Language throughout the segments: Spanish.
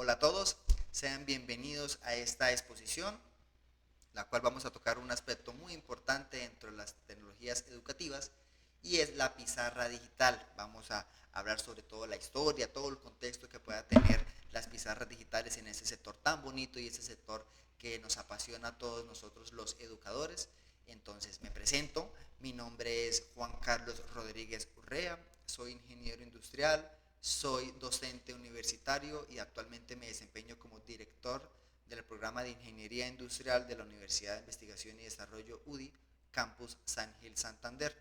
Hola a todos, sean bienvenidos a esta exposición, la cual vamos a tocar un aspecto muy importante dentro de las tecnologías educativas y es la pizarra digital. Vamos a hablar sobre todo la historia, todo el contexto que pueda tener las pizarras digitales en ese sector tan bonito y ese sector que nos apasiona a todos nosotros los educadores. Entonces me presento, mi nombre es Juan Carlos Rodríguez Urrea, soy ingeniero industrial, soy docente universitario y actualmente me desempeño como director del programa de Ingeniería Industrial de la Universidad de Investigación y Desarrollo UDI, Campus San Gil Santander.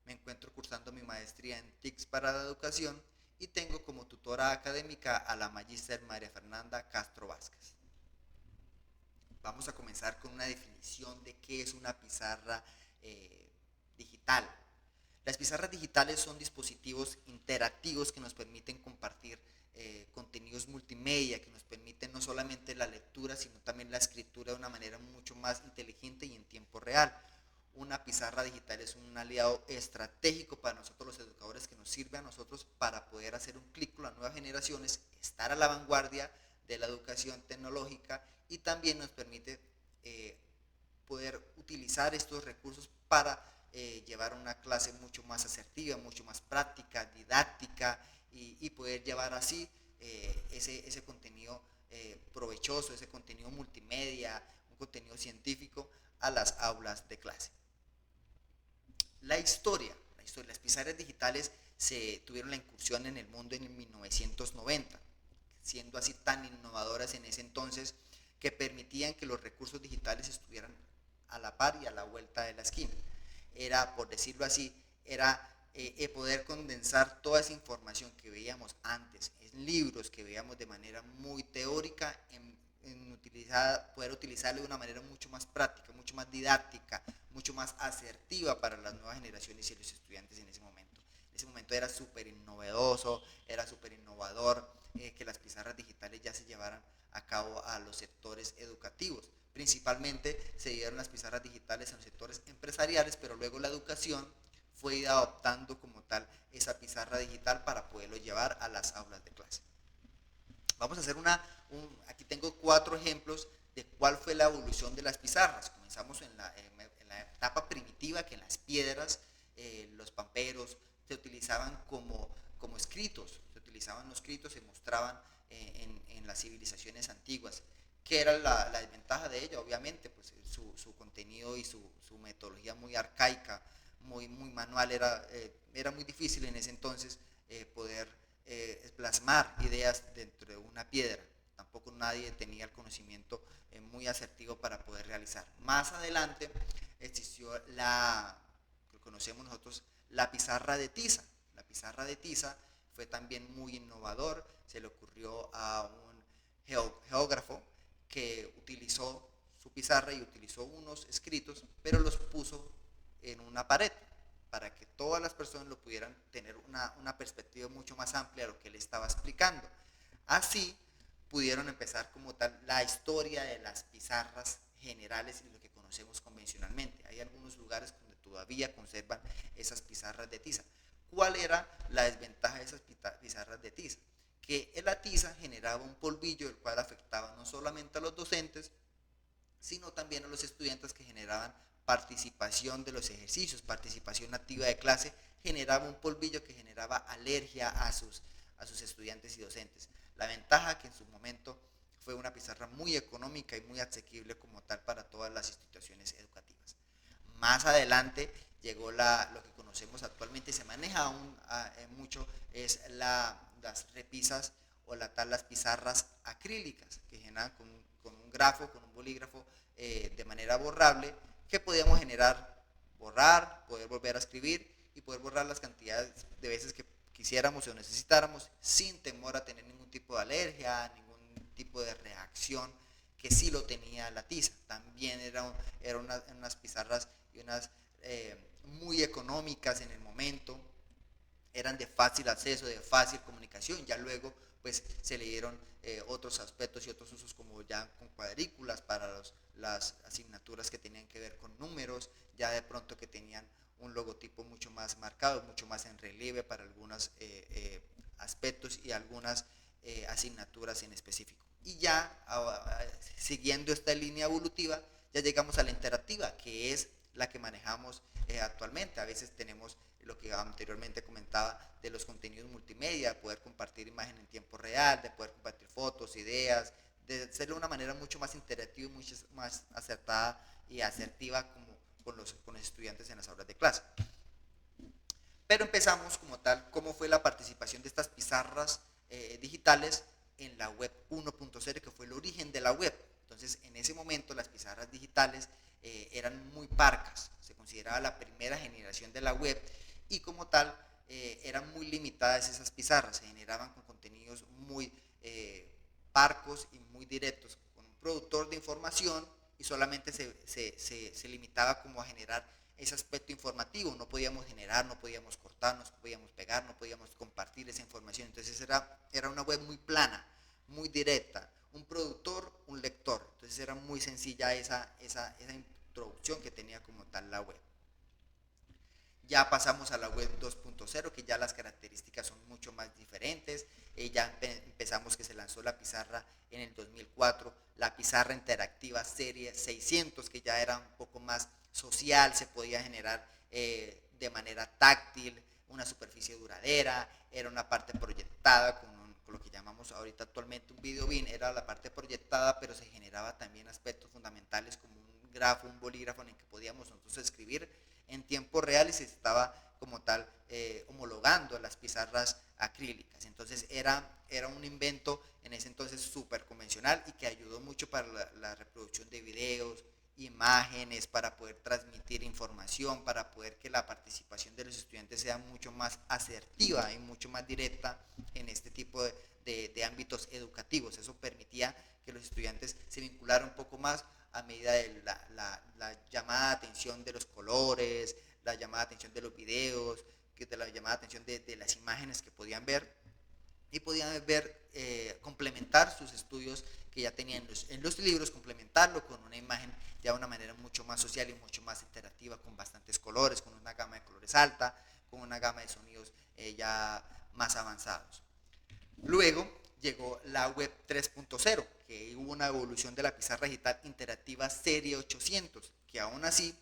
Me encuentro cursando mi maestría en TICS para la educación y tengo como tutora académica a la magíster María Fernanda Castro Vázquez. Vamos a comenzar con una definición de qué es una pizarra digital. Las pizarras digitales son dispositivos interactivos que nos permiten compartir contenidos multimedia, que nos permiten no solamente la lectura, sino también la escritura de una manera mucho más inteligente y en tiempo real. Una pizarra digital es un aliado estratégico para nosotros los educadores que nos sirve a nosotros para poder hacer un clic con las nuevas generaciones, estar a la vanguardia de la educación tecnológica y también nos permite eh, poder utilizar estos recursos para llevar una clase mucho más asertiva, mucho más práctica, didáctica y poder llevar así ese contenido provechoso, ese contenido multimedia, un contenido científico a las aulas de clase. Las pizarras digitales se tuvieron la incursión en el mundo en 1990, siendo así tan innovadoras en ese entonces que permitían que los recursos digitales estuvieran a la par y a la vuelta de la esquina. Era, por decirlo así, era poder condensar toda esa información que veíamos antes en libros, que veíamos de manera muy teórica, poder utilizarlo de una manera mucho más práctica, mucho más didáctica, mucho más asertiva para las nuevas generaciones y los estudiantes en ese momento. En ese momento era súper innovedoso, era súper innovador que las pizarras digitales ya se llevaran a cabo a los sectores educativos. Principalmente se dieron las pizarras digitales en los sectores empresariales, pero luego la educación fue adoptando como tal esa pizarra digital para poderlo llevar a las aulas de clase. Vamos a hacer aquí tengo 4 ejemplos de cuál fue la evolución de las pizarras. Comenzamos en la etapa primitiva, que en las piedras, los pamperos se utilizaban como escritos, se utilizaban los escritos, se mostraban en las civilizaciones antiguas. ¿Qué era la desventaja de ella? Obviamente, pues su contenido y su metodología muy arcaica, muy manual, era muy difícil en ese entonces poder plasmar ideas dentro de una piedra. Tampoco nadie tenía el conocimiento muy asertivo para poder realizar. Más adelante existió que conocemos nosotros, la pizarra de tiza. La pizarra de tiza fue también muy innovador. Se le ocurrió a un geógrafo que utilizó su pizarra y utilizó unos escritos, pero los puso en una pared para que todas las personas lo pudieran tener una perspectiva mucho más amplia de lo que él estaba explicando. Así pudieron empezar como tal la historia de las pizarras generales y lo que conocemos convencionalmente. Hay algunos lugares donde todavía conservan esas pizarras de tiza. ¿Cuál era la desventaja de esas pizarras de tiza? Que la tiza generaba un polvillo el cual afectaba no solamente a los docentes, sino también a los estudiantes que generaban participación de los ejercicios, participación activa de clase, generaba un polvillo que generaba alergia a sus estudiantes y docentes. La ventaja que en su momento fue una pizarra muy económica y muy asequible como tal para todas las instituciones educativas. Más adelante llegó lo que conocemos actualmente, se maneja aún mucho, es las repisas o las pizarras acrílicas que generan con un grafo, con un bolígrafo de manera borrable, que podíamos generar, borrar, poder volver a escribir y poder borrar las cantidades de veces que quisiéramos o necesitáramos sin temor a tener ningún tipo de alergia, ningún tipo de reacción que sí lo tenía la tiza. También eran unas pizarras y unas muy económicas en el momento, eran de fácil acceso, de fácil comunicación. Ya luego pues se le dieron otros aspectos y otros usos como ya con cuadrículas para las asignaturas que tenían que ver con números, ya de pronto que tenían un logotipo mucho más marcado, mucho más en relieve para algunos aspectos y algunas asignaturas en específico. Y ya siguiendo esta línea evolutiva, ya llegamos a la interactiva, que es la que manejamos actualmente. A veces tenemos lo que anteriormente comentaba de los contenidos multimedia, de poder compartir imagen en tiempo real, de poder compartir fotos, ideas, de hacerlo de una manera mucho más interactiva y mucho más acertada y asertiva como con los estudiantes en las aulas de clase. Pero empezamos como tal, cómo fue la participación de estas pizarras digitales en la web 1.0, que fue el origen de la web. Entonces, en ese momento las pizarras digitales eran muy parcas, se consideraba la primera generación de la web y como tal eran muy limitadas esas pizarras, se generaban con contenidos muy parcos y muy directos, con un productor de información y solamente se limitaba como a generar ese aspecto informativo, no podíamos generar, no podíamos cortar, no podíamos pegar, no podíamos compartir esa información, entonces era una web muy plana, muy directa, un productor, un lector, entonces era muy sencilla esa introducción que tenía como tal la web. Ya pasamos a la web 2.0, que ya las características son mucho más diferentes. Ya empezamos que se lanzó la pizarra en el 2004, la pizarra interactiva serie 600, que ya era un poco más social, se podía generar de manera táctil, una superficie duradera, era una parte proyectada con lo que llamamos ahorita actualmente un video bin, era la parte proyectada, pero se generaba también aspectos fundamentales como un grafo, un bolígrafo en el que podíamos nosotros escribir en tiempo real y se estaba como tal homologando las pizarras acrílicas. Entonces era un invento en ese entonces súper convencional y que ayudó mucho para la reproducción de videos, imágenes, para poder transmitir información, para poder que la participación de los estudiantes sea mucho más asertiva y mucho más directa en este tipo de ámbitos educativos. Eso permitía que los estudiantes se vincularan un poco más a medida de la llamada de atención de los colores, la llamada de atención de los videos, de la llamada de atención de las imágenes que podían ver y podían ver, complementar sus estudios que ya tenían en los libros, complementarlo con una imagen ya de una manera mucho más social y mucho más interactiva, con bastantes colores, con una gama de colores alta, con una gama de sonidos ya más avanzados. Luego llegó la web 3.0, que hubo una evolución de la pizarra digital interactiva serie 800, que aún así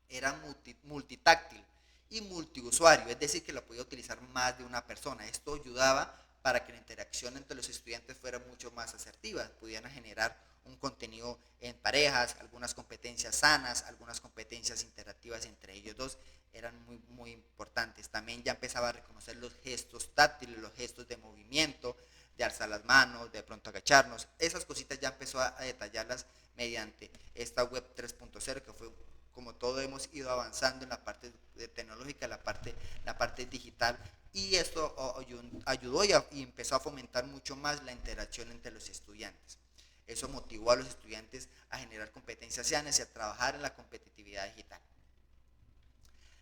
era multitáctil y multiusuario, es decir, que la podía utilizar más de una persona. Esto ayudaba para que la interacción entre los estudiantes fuera mucho más asertiva, pudieran generar un contenido en parejas, algunas competencias sanas, algunas competencias interactivas entre ellos dos, eran muy importantes. También ya empezaba a reconocer los gestos táctiles, los gestos de movimiento, de alzar las manos, de pronto agacharnos. Esas cositas ya empezó a detallarlas mediante esta web 3.0, que fue como todo hemos ido avanzando en la parte tecnológica, la parte digital, y esto ayudó y empezó a fomentar mucho más la interacción entre los estudiantes. Eso motivó a los estudiantes a generar competencias sanas y a trabajar en la competitividad digital.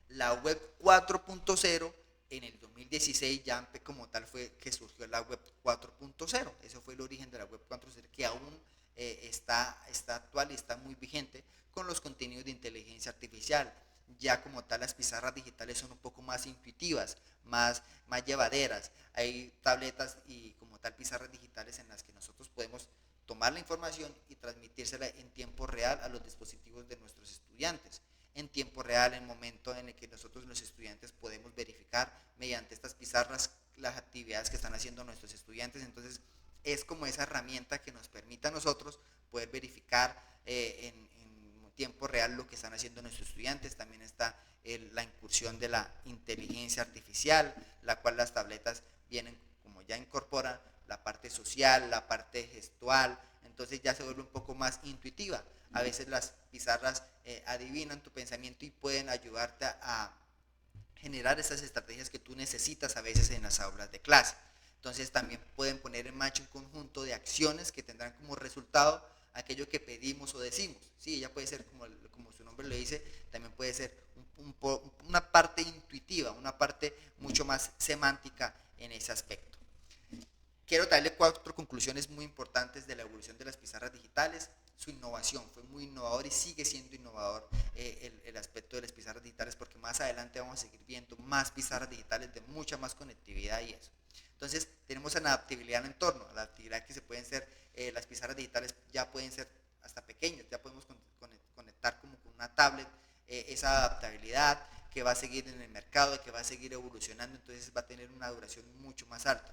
La web 4.0 en el 2016 ya como tal fue que surgió la web 4.0. Eso fue el origen de la web 4.0, que aún está actual y está muy vigente con los contenidos de inteligencia artificial. Ya como tal las pizarras digitales son un poco más intuitivas, más llevaderas. Hay tabletas y como tal pizarras digitales en las que nosotros podemos tomar la información y transmitírsela en tiempo real a los dispositivos de nuestros estudiantes. En tiempo real, en el momento en el que nosotros los estudiantes podemos verificar mediante estas pizarras las actividades que están haciendo nuestros estudiantes. Entonces es como esa herramienta que nos permite a nosotros poder verificar en tiempo real lo que están haciendo nuestros estudiantes. También está la incursión de la inteligencia artificial, la cual las tabletas vienen, como ya incorporan la parte social, la parte gestual, entonces ya se vuelve un poco más intuitiva. A veces las pizarras adivinan tu pensamiento y pueden ayudarte a generar esas estrategias que tú necesitas a veces en las aulas de clase. Entonces también pueden poner en marcha un conjunto de acciones que tendrán como resultado aquello que pedimos o decimos. Sí, ella puede ser, como su nombre le dice, también puede ser una parte intuitiva, una parte mucho más semántica en ese aspecto. Quiero darle 4 conclusiones muy importantes de la evolución de las pizarras digitales. Su innovación fue muy innovador y sigue siendo innovador el aspecto de las pizarras digitales, porque más adelante vamos a seguir viendo más pizarras digitales de mucha más conectividad y eso. Entonces, tenemos una adaptabilidad en entorno, la adaptabilidad que se pueden ser, las pizarras digitales ya pueden ser hasta pequeñas, ya podemos conectar como con una tablet, esa adaptabilidad que va a seguir en el mercado, que va a seguir evolucionando, entonces va a tener una duración mucho más alta.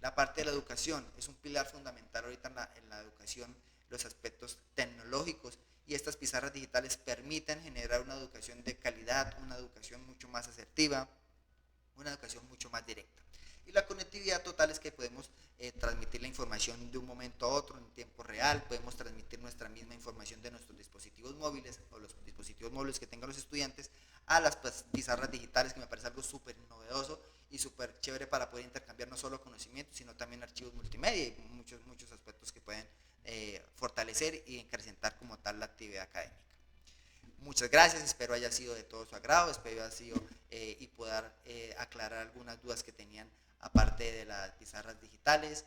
La parte de la educación es un pilar fundamental ahorita en la educación, los aspectos tecnológicos, y estas pizarras digitales permiten generar una educación de calidad, una educación mucho más asertiva, una educación mucho más directa. Y la conectividad total es que podemos transmitir la información de un momento a otro en tiempo real, podemos transmitir nuestra misma información de nuestros dispositivos móviles o los dispositivos móviles que tengan los estudiantes a las pizarras digitales, que me parece algo súper novedoso y súper chévere para poder intercambiar no solo conocimientos, sino también archivos multimedia y muchos aspectos que pueden fortalecer y acrecentar como tal la actividad académica. Muchas gracias, espero haya sido de todo su agrado, espero haya sido y poder aclarar algunas dudas que tenían aparte de las pizarras digitales.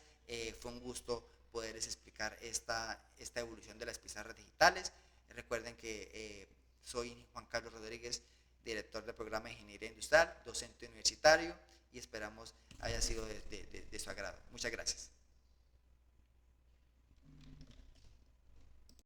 Fue un gusto poderles explicar esta evolución de las pizarras digitales. Recuerden que soy Juan Carlos Rodríguez, director del programa de Ingeniería Industrial, docente universitario, y esperamos haya sido de su agrado. Muchas gracias.